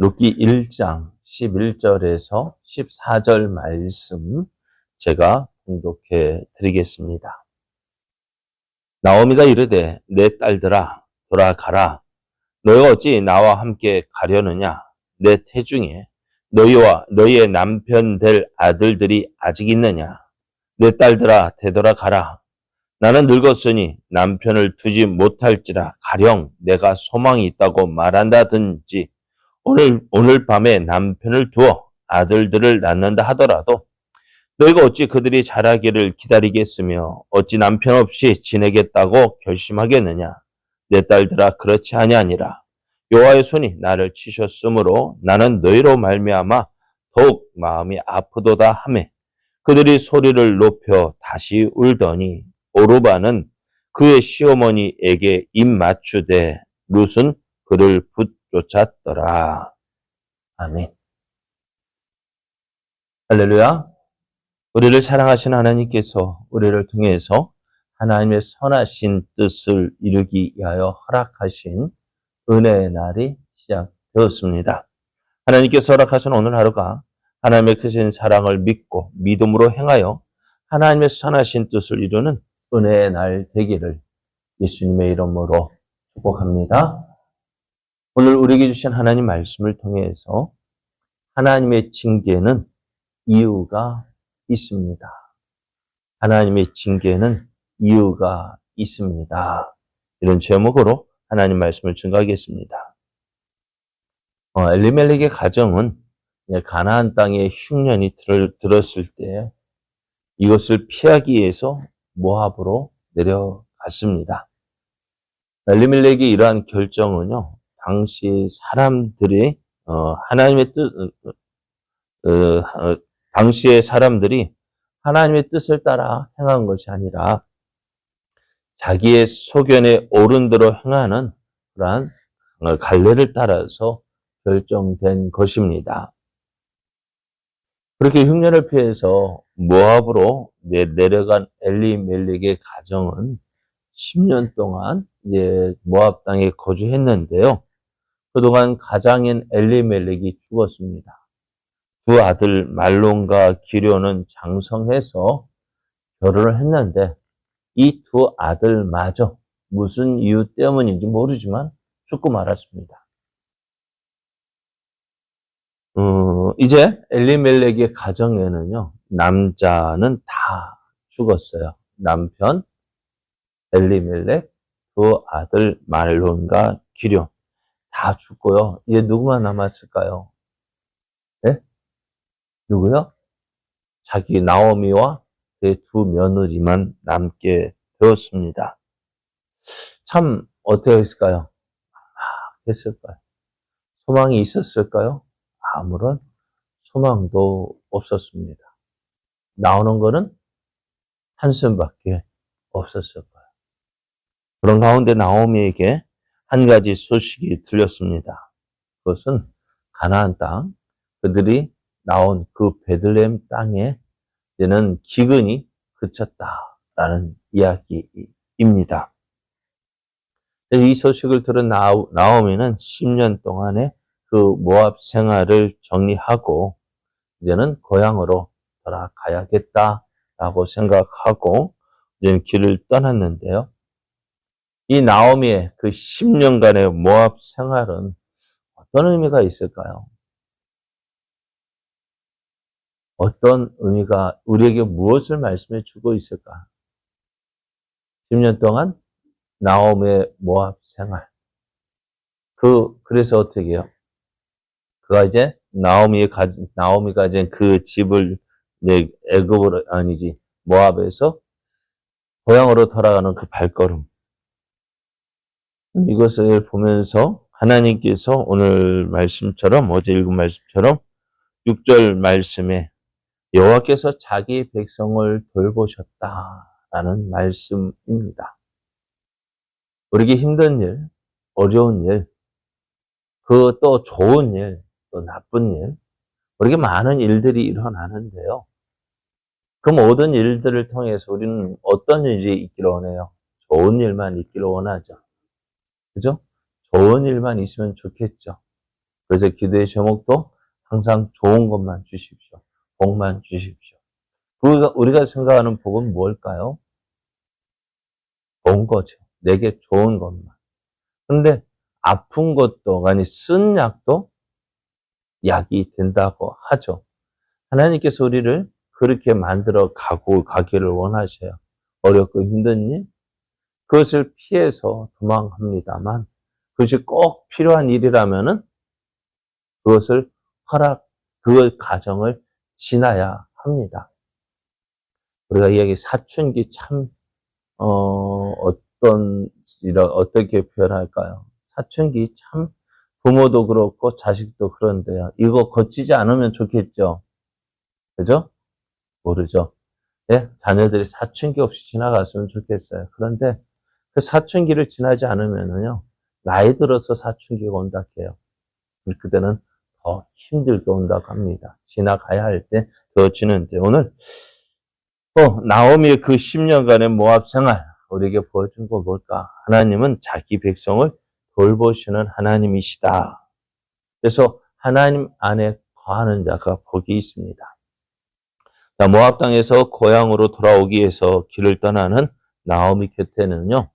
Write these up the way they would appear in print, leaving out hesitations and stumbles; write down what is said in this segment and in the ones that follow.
룻기 1장 11절에서 14절 말씀 제가 봉독해 드리겠습니다. 나오미가 이르되 내 딸들아 돌아가라. 너희가 어찌 나와 함께 가려느냐. 내 태중에 너희와 너희의 남편 될 아들들이 아직 있느냐. 내 딸들아 되돌아가라. 나는 늙었으니 남편을 두지 못할지라 가령 내가 소망이 있다고 말한다든지 오늘 밤에 남편을 두어 아들들을 낳는다 하더라도 너희가 어찌 그들이 자라기를 기다리겠으며 어찌 남편 없이 지내겠다고 결심하겠느냐. 내 딸들아 그렇지 아니하니라. 여호와의 손이 나를 치셨으므로 나는 너희로 말미암아 더욱 마음이 아프도다 하매 그들이 소리를 높여 다시 울더니 오르바는 그의 시어머니에게 입 맞추되 룻은 그를 붙쫓았더라. 아멘. 할렐루야. 우리를 사랑하신 하나님께서 우리를 통해서 하나님의 선하신 뜻을 이루기 위하여 허락하신 은혜의 날이 시작되었습니다. 하나님께서 허락하신 오늘 하루가 하나님의 크신 사랑을 믿고 믿음으로 행하여 하나님의 선하신 뜻을 이루는 은혜의 날 되기를 예수님의 이름으로 축복합니다. 오늘 우리에게 주신 하나님 말씀을 통해서 하나님의 징계는 이유가 있습니다. 하나님의 징계는 이유가 있습니다. 이런 제목으로 하나님 말씀을 증거하겠습니다. 엘리멜렉의 가정은 가나안 땅에 흉년이 들었을 때 이것을 피하기 위해서 모압으로 내려갔습니다. 엘리멜렉의 이러한 결정은요, 당시 사람들이 하나님의 뜻, 당시의 사람들이 하나님의 뜻을 따라 행한 것이 아니라 자기의 소견에 옳은 대로 행하는 그러한 갈래를 따라서 결정된 것입니다. 그렇게 흉년을 피해서 모압으로 내려간 엘리멜렉의 가정은 10년 동안 이제 모압 땅에 거주했는데요. 그동안 가장인 엘리멜렉이 죽었습니다. 두 아들 말론과 기료는 장성해서 결혼을 했는데 이 두 아들마저 무슨 이유 때문인지 모르지만 죽고 말았습니다. 이제 엘리멜렉의 가정에는요, 남자는 다 죽었어요. 남편, 엘리멜렉, 두 아들 말론과 기료 다 죽고요. 이제 누구만 남았을까요? 네? 누구요? 자기 나오미와 그의 두 며느리만 남게 되었습니다. 참 어떻게 했을까요? 했을까요? 소망이 있었을까요? 아무런 소망도 없었습니다. 나오는 거는 한숨밖에 없었을 거예요. 그런 가운데 나오미에게 한 가지 소식이 들렸습니다. 그것은 가나안 땅, 그들이 나온 그 베들레헴 땅에 이제는 기근이 그쳤다라는 이야기입니다. 이 소식을 들은 나오미는 10년 동안의 그 모압 생활을 정리하고 이제는 고향으로 돌아가야겠다라고 생각하고 이제 길을 떠났는데요. 이 나오미의 그 10년간의 모압 생활은 어떤 의미가 있을까요? 어떤 의미가 우리에게 무엇을 말씀해 주고 있을까? 10년 동안 나오미의 모압 생활. 그래서 어떻게 해요? 그가 이제 나오미가 이제 그 집을 이제 애굽으로 아니지 모압에서 고향으로 돌아가는 그 발걸음. 이것을 보면서 하나님께서 오늘 말씀처럼 어제 읽은 말씀처럼 6절 말씀에 여호와께서 자기 백성을 돌보셨다라는 말씀입니다. 우리에게 힘든 일, 어려운 일, 그 또 좋은 일, 또 나쁜 일, 우리에게 많은 일들이 일어나는데요. 그 모든 일들을 통해서 우리는 어떤 일이 있기를 원해요? 좋은 일만 있기를 원하죠. 그죠? 좋은 일만 있으면 좋겠죠. 그래서 기도의 제목도 항상 좋은 것만 주십시오. 복만 주십시오. 우리가 생각하는 복은 뭘까요? 좋은 거죠. 내게 좋은 것만. 그런데 아픈 것도, 아니, 쓴 약도 약이 된다고 하죠. 하나님께서 우리를 그렇게 만들어 가기를 원하셔요. 어렵고 힘든 일, 그것을 피해서 도망합니다만, 그것이 꼭 필요한 일이라면은 그것을 그 과정을 지나야 합니다. 우리가 이야기 사춘기 참, 어떻게 표현할까요? 사춘기 참, 부모도 그렇고 자식도 그런데요. 이거 거치지 않으면 좋겠죠? 그죠? 모르죠. 예? 자녀들이 사춘기 없이 지나갔으면 좋겠어요. 그런데 그 사춘기를 지나지 않으면은요, 나이 들어서 사춘기가 온다 해요. 그때는 더 힘들게 온다고 합니다. 지나가야 할 때 더 지는데, 오늘 나오미의 그 10년간의 모압 생활, 우리에게 보여준 거 뭘까? 하나님은 자기 백성을 돌보시는 하나님이시다. 그래서 하나님 안에 거하는 자가 복이 있습니다. 자, 모압 땅에서 고향으로 돌아오기 위해서 길을 떠나는 나오미 곁에는요,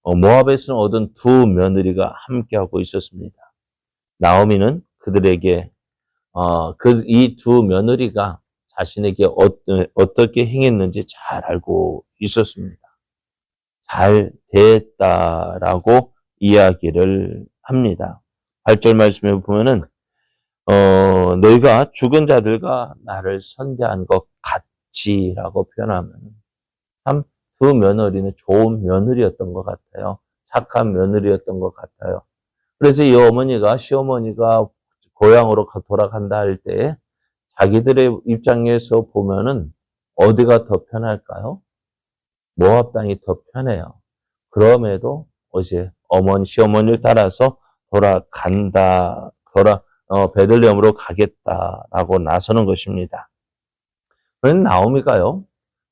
모압에서 얻은 두 며느리가 함께하고 있었습니다. 나오미는 그들에게 이 두 며느리가 자신에게 어떻게 행했는지 잘 알고 있었습니다. 잘 됐다라고 이야기를 합니다. 8절 말씀에 보면은 너희가 죽은 자들과 나를 선대한 것 같지라고 표현하면 참 두 며느리는 좋은 며느리였던 것 같아요. 착한 며느리였던 것 같아요. 그래서 이 시어머니가 고향으로 돌아간다 할 때 자기들의 입장에서 보면은 어디가 더 편할까요? 모압 땅이 더 편해요. 그럼에도 시어머니를 따라서 베들레헴으로 가겠다라고 나서는 것입니다. 그런데 나오미가요,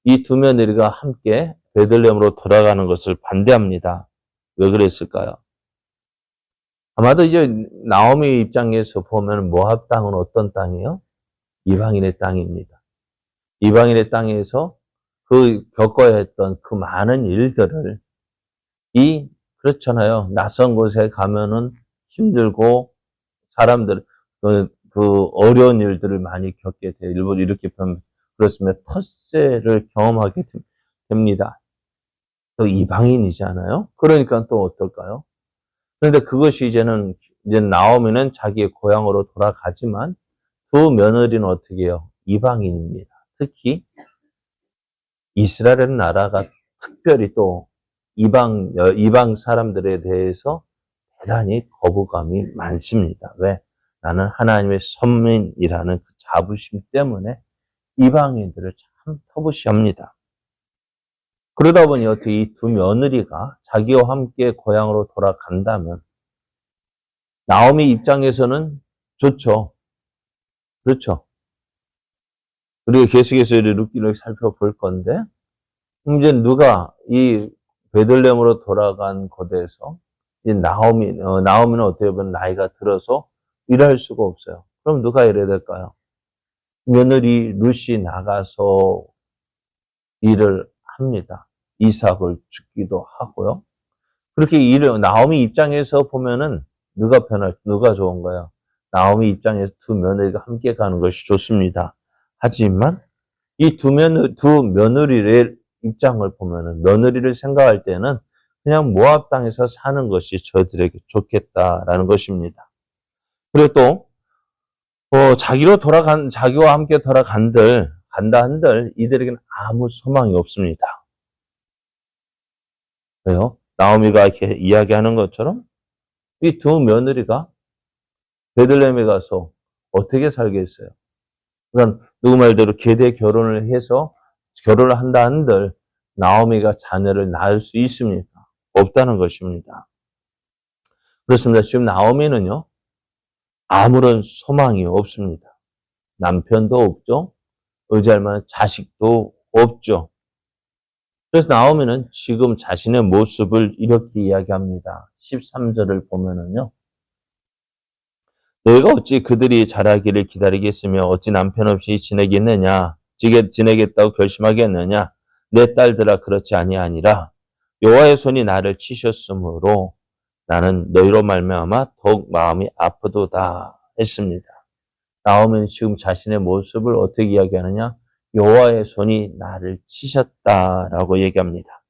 이 두 며느리가 함께 베들레헴으로 돌아가는 것을 반대합니다. 왜 그랬을까요? 아마도 이제 나오미 입장에서 보면 모압 땅은 어떤 땅이에요? 이방인의 땅입니다. 이방인의 땅에서 겪어야 했던 그 많은 일들을 그렇잖아요. 낯선 곳에 가면은 힘들고 사람들 그 어려운 일들을 많이 겪게 돼요. 일본 이렇게 보면 그렇으면 텃세를 경험하게 됩니다. 또 이방인이잖아요. 그러니까 또 어떨까요? 그런데 그것이 이제 나오미는 자기의 고향으로 돌아가지만 두 며느리는 어떻게 해요? 이방인입니다. 특히 이스라엘 나라가 특별히 또 이방 사람들에 대해서 대단히 거부감이 많습니다. 왜? 나는 하나님의 선민이라는 그 자부심 때문에 이방인들을 참 터부시합니다. 그러다 보니 어떻게 이 두 며느리가 자기와 함께 고향으로 돌아간다면 나오미 입장에서는 좋죠. 그렇죠. 우리가 계속해서 룻기를 살펴볼 건데 이제 누가 이 베들레헴으로 돌아간 곳에서 이제 나오미는 어떻게 보면 나이가 들어서 일할 수가 없어요. 그럼 누가 일해야 될까요? 며느리 룻이 나가서 일을 합니다. 이삭을 죽기도 하고요. 그렇게 나오미 입장에서 보면은 누가 좋은 거예요? 나오미 입장에서 두 며느리가 함께 가는 것이 좋습니다. 하지만 이 두 며느리의 입장을 보면은 며느리를 생각할 때는 그냥 모압 땅에서 사는 것이 저들에게 좋겠다라는 것입니다. 그리고 또 자기와 함께 간다 한들 이들에게는 아무 소망이 없습니다. 왜요? 나오미가 이렇게 이야기하는 것처럼 이 두 며느리가 베들레헴에 가서 어떻게 살겠어요? 그러니까 누구 말대로 계대 결혼을 해서 결혼을 한다 한들 나오미가 자녀를 낳을 수 있습니까? 없다는 것입니다. 그렇습니다. 지금 나오미는요, 아무런 소망이 없습니다. 남편도 없죠. 의지할 만한 자식도 없죠. 그래서 나오미는 지금 자신의 모습을 이렇게 이야기합니다. 13절을 보면은요, 너희가 어찌 그들이 자라기를 기다리겠으며 어찌 남편 없이 지내겠느냐? 지내겠다고 결심하겠느냐? 내 딸들아 그렇지 아니하니라. 여호와의 손이 나를 치셨으므로 나는 너희로 말미암아 더욱 마음이 아프도다 했습니다. 나오면 지금 자신의 모습을 어떻게 이야기하느냐? 여호와의 손이 나를 치셨다라고 얘기합니다.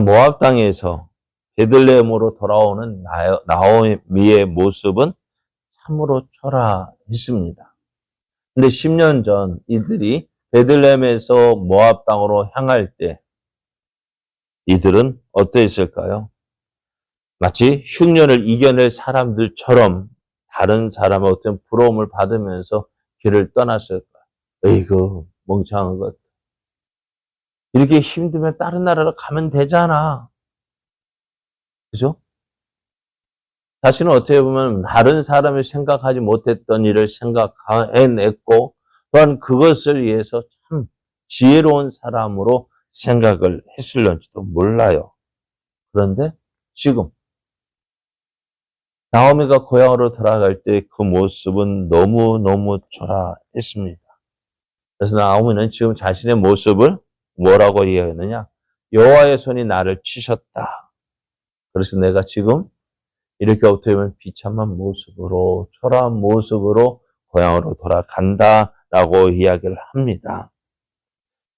모압 땅에서 베들레헴으로 돌아오는 나오미의 모습은 참으로 초라했습니다. 근데 10년 전 이들이 베들레헴에서 모압 땅으로 향할 때 이들은 어떠했을까요? 마치 흉년을 이겨낼 사람들처럼 다른 사람의 어떤 부러움을 받으면서 길을 떠났을까? 에이구, 멍청한 것. 이렇게 힘들면 다른 나라로 가면 되잖아. 그죠? 자신은 어떻게 보면 다른 사람이 생각하지 못했던 일을 생각해냈고, 또한 그것을 위해서 참 지혜로운 사람으로 생각을 했을런지도 몰라요. 그런데 지금 나오미가 고향으로 돌아갈 때 그 모습은 너무너무 초라했습니다. 그래서 나오미는 지금 자신의 모습을 뭐라고 이해하느냐? 여호와의 손이 나를 치셨다. 그래서 내가 지금 이렇게 어떻게 보면 비참한 모습으로, 초라한 모습으로 고향으로 돌아간다라고 이야기를 합니다.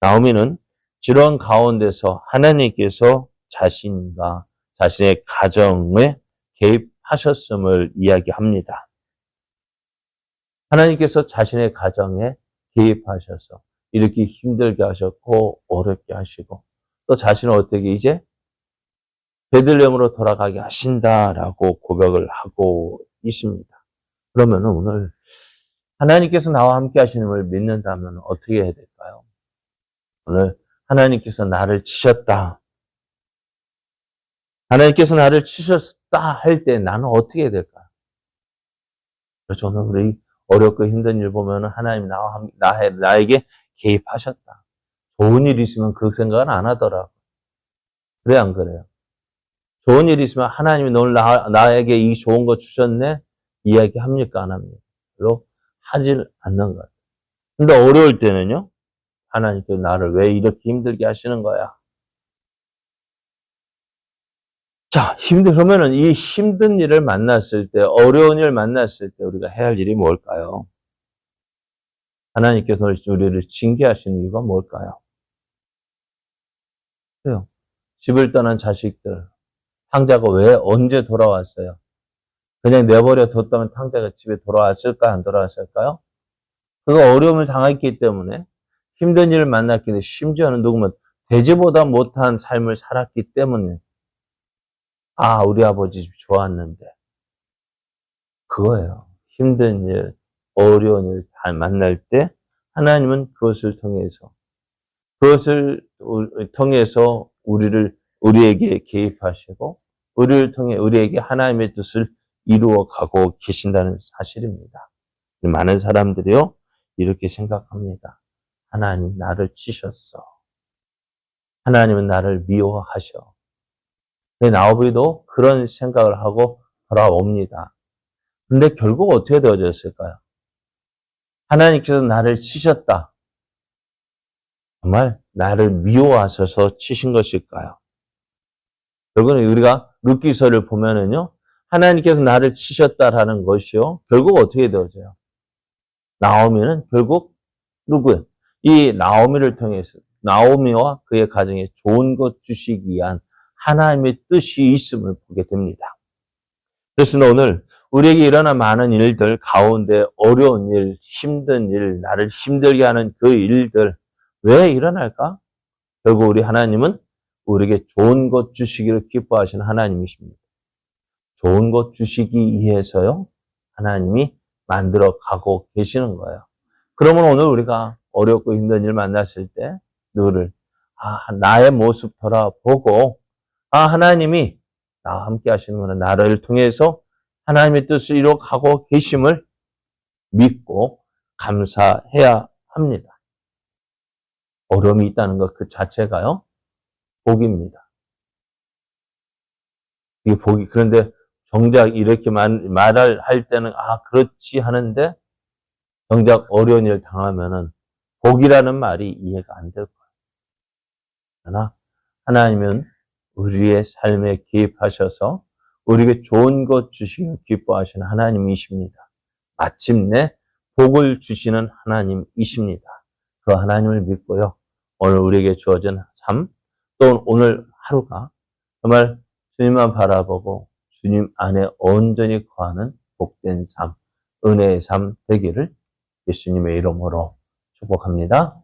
나오미는 이런 가운데서 하나님께서 자신과 자신의 가정에 개입하셨음을 이야기합니다. 하나님께서 자신의 가정에 개입하셔서 이렇게 힘들게 하셨고 어렵게 하시고 또 자신을 어떻게 이제 베들레헴으로 돌아가게 하신다라고 고백을 하고 있습니다. 그러면 오늘 하나님께서 나와 함께 하시는 걸 믿는다면 어떻게 해야 될까요? 오늘 하나님께서 나를 치셨다. 하나님께서 나를 치셨다 할 때 나는 어떻게 해야 될까요? 그렇죠. 오늘 우리 어렵고 힘든 일 보면 하나님 나에게 개입하셨다. 좋은 일 있으면 그 생각은 안 하더라고. 그래 안 그래요? 좋은 일이 있으면 하나님이 오늘 나에게 이 좋은 거 주셨네? 이야기합니까? 안 합니까? 별로 하질 않는 거예요. 근데 어려울 때는요? 하나님께서 나를 왜 이렇게 힘들게 하시는 거야? 자, 그러면은 이 힘든 일을 만났을 때, 어려운 일을 만났을 때 우리가 해야 할 일이 뭘까요? 하나님께서 우리를 징계하시는 이유가 뭘까요? 그래요. 집을 떠난 자식들, 탕자가 왜 언제 돌아왔어요? 그냥 내버려 뒀다면 탕자가 집에 돌아왔을까, 안 돌아왔을까요? 그가 어려움을 당했기 때문에 힘든 일을 만났기 때문에 심지어는 누구면 돼지보다 못한 삶을 살았기 때문에 아, 우리 아버지 집 좋았는데 그거예요. 힘든 일, 어려운 일 만날 때 하나님은 그것을 통해서 우리에게 개입하시고 우리를 통해 우리에게 하나님의 뜻을 이루어 가고 계신다는 사실입니다. 많은 사람들이요 이렇게 생각합니다. 하나님 나를 치셨어. 하나님은 나를 미워하셔. 나오미도 그런 생각을 하고 돌아옵니다. 근데 결국 어떻게 되어졌을까요? 하나님께서 나를 치셨다. 정말 나를 미워하셔서 치신 것일까요? 결국은 우리가 룻기서를 보면은요, 하나님께서 나를 치셨다라는 것이요, 결국 어떻게 되어져요? 나오미는 결국 누구예요? 이 나오미를 통해서 나오미와 그의 가정에 좋은 것 주시기 위한 하나님의 뜻이 있음을 보게 됩니다. 그래서 오늘 우리에게 일어난 많은 일들 가운데 어려운 일, 힘든 일, 나를 힘들게 하는 그 일들 왜 일어날까? 결국 우리 하나님은 우리에게 좋은 것 주시기를 기뻐하시는 하나님이십니다. 좋은 것 주시기 위해서요. 하나님이 만들어 가고 계시는 거예요. 그러면 오늘 우리가 어렵고 힘든 일 만났을 때 나의 모습 돌아보고 하나님이 나와 함께 하시는구나. 나를 통해서 하나님의 뜻을 이루어 가고 계심을 믿고 감사해야 합니다. 어려움이 있다는 것 그 자체가요. 복입니다. 이게 복이 그런데 정작 이렇게 말을 할 때는, 그렇지 하는데, 정작 어려운 일을 당하면은, 복이라는 말이 이해가 안 될 거예요. 그러나, 하나님은 우리의 삶에 개입하셔서, 우리에게 좋은 것 주시기를 기뻐하시는 하나님이십니다. 마침내 복을 주시는 하나님이십니다. 그 하나님을 믿고요. 오늘 우리에게 주어진 삶, 또 오늘 하루가 정말 주님만 바라보고 주님 안에 온전히 거하는 복된 삶, 은혜의 삶 되기를 예수님의 이름으로 축복합니다.